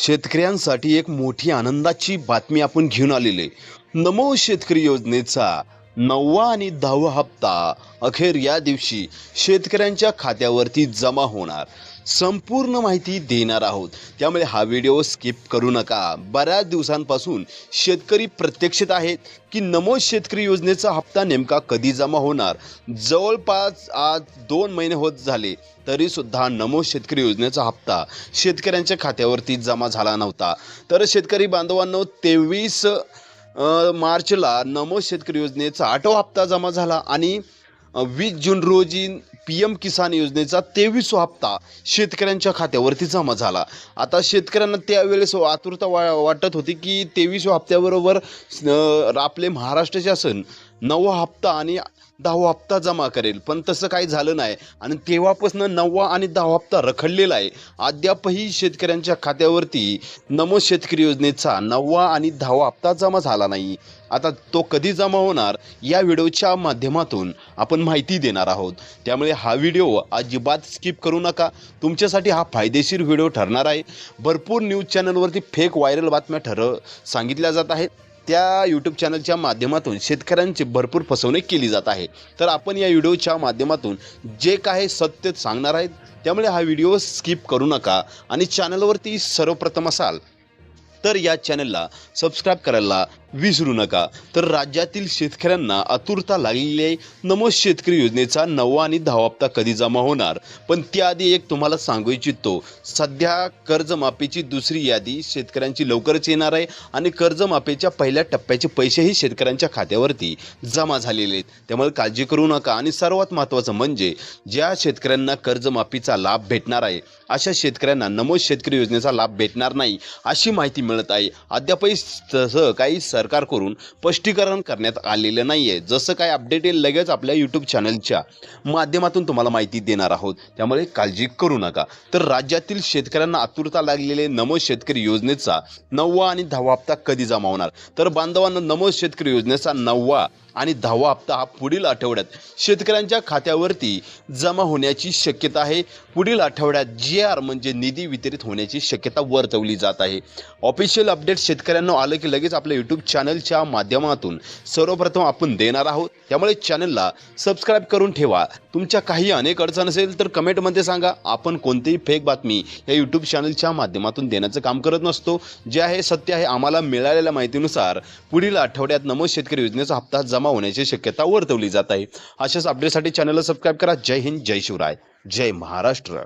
शेतकऱ्यांसाठी एक मोठी आनंदाची बातमी आपण घेऊन आलेले. नमो शेतकरी योजनेचा 9वा आणि 10वा हप्ता अखेर या दिवशी शेतकऱ्यांच्या खात्यावरती जमा होणार. संपूर्ण माहिती देणार आहोत, त्यामुळे हा व्हिडिओ स्किप करू नका. बऱ्याच दिवसांपासून शेतकरी प्रतीक्षेत आहेत की नमो शेतकरी योजनेचा हप्ता नेमका कधी जमा होणार. जवळपास आज 2 महिने होत झाले तरी सुद्धा नमो शेतकरी योजनेचा हप्ता शेतकऱ्यांच्या खात्यावरती जमा झाला नव्हता. तर शेतकरी बांधवांनो, 23 मार्चला नमो शेतकरी योजनेचा 8वा हप्ता जमा झाला आणि 20 जून रोजी PM किसान योजनेचा 23वा हप्ता शेतकऱ्यांच्या खात्यावरती जमा झाला. आता शेतकऱ्यांना त्यावेळेस आतुरता वाटत होती की 23व्या हप्त्याबरोबर आपले महाराष्ट्र शासन 9वा हप्ता आणि 10वा हप्ता जमा करेल, पण तसं काही झालं नाही आणि तेव्हापासून 9वा आणि 10वा हप्ता रखडलेला आहे. अद्यापही शेतकऱ्यांच्या खात्यावरती नमो शेतकरी योजनेचा 9वा आणि 10वा हप्ता जमा झाला नाही. आता तो कधी जमा होणार या व्हिडिओच्या माध्यमातून आपण माहिती देणार आहोत, त्यामुळे हा व्हिडिओ अजिबात स्किप करू नका. तुमच्यासाठी हा फायदेशीर व्हिडिओ ठरणार आहे. भरपूर न्यूज चॅनलवरती फेक व्हायरल बातम्या सांगितल्या जात आहेत. त्या यूट्यूब चॅनलच्या माध्यमातून शेतकऱ्यांची भरपूर फसवणूक केली जात आहे. तर आपण या व्हिडिओच्या माध्यमातून जे काही सत्य सांगणार आहेत, त्यामुळे हा व्हिडिओ स्किप करू नका. आणि चॅनलवरती सर्वप्रथम असाल तर या चॅनलला सबस्क्राईब करायला विसरू नका. तर राज्यातील शेतकऱ्यांना आतुरता लागलेली आहे नमो शेतकरी योजनेचा 9वा आणि 10वा हप्ता कधी जमा होणार. पण त्याआधी एक तुम्हाला सांगू इच्छितो, सध्या कर्जमाफीची दुसरी यादी शेतकऱ्यांची लवकरच येणार आहे आणि कर्जमाफीच्या पहिल्या टप्प्याचे पैसेही शेतकऱ्यांच्या खात्यावरती जमा झालेले आहेत. त्यामुळे काळजी करू नका. आणि सर्वात महत्त्वाचं म्हणजे ज्या शेतकऱ्यांना कर्जमाफीचा लाभ भेटणार आहे अशा शेतकऱ्यांना नमो शेतकरी योजनेचा लाभ भेटणार नाही अशी माहिती मिळत आहे. अद्यापही तसं काही सरकारकडून स्पष्टीकरण करण्यात आलेलं नाही आहे. जसं काय अपडेट येईल लगेच आपल्या यूट्यूब चॅनलच्या माध्यमातून तुम्हाला माहिती देणार आहोत, त्यामुळे काळजी करू नका. तर राज्यातील शेतकऱ्यांना आतुरता लागलेले नमो शेतकरी योजनेचा 9वा आणि 10वा हप्ता कधी जमा होणार. तर बांधवांना, नमो शेतकरी योजनेचा 9वा आणि 10वा हप्ता हा पुढील आठवड्यात शेतकऱ्यांच्या खात्यावरती जमा होण्याची शक्यता आहे. पुढील आठवड्यात GR म्हणजे निधी वितरित होण्याची शक्यता वर्तवली जात आहे. ऑफिशियल अपडेट शेतकऱ्यांना आलं की लगेच आपल्या यूट्यूब चॅनलच्या माध्यमातून सर्वप्रथम आपण देणार आहोत, त्यामुळे चॅनलला सबस्क्राईब करून ठेवा. तुमच्या काही अनेक अडचण असेल तर कमेंटमध्ये सांगा. आपण कोणतीही फेक बातमी या यूट्यूब चॅनलच्या माध्यमातून देण्याचं काम करत नसतो. जे आहे सत्य आहे. आम्हाला मिळालेल्या माहितीनुसार पुढील आठवड्यात नमो शेतकरी योजनेचा हप्ता जमा होण्याची शक्यता वर्तवली जात आहे. अशाच अपडेटसाठी चॅनलला सबस्क्राईब करा. जय हिंद, जय शिवराय, जय महाराष्ट्र.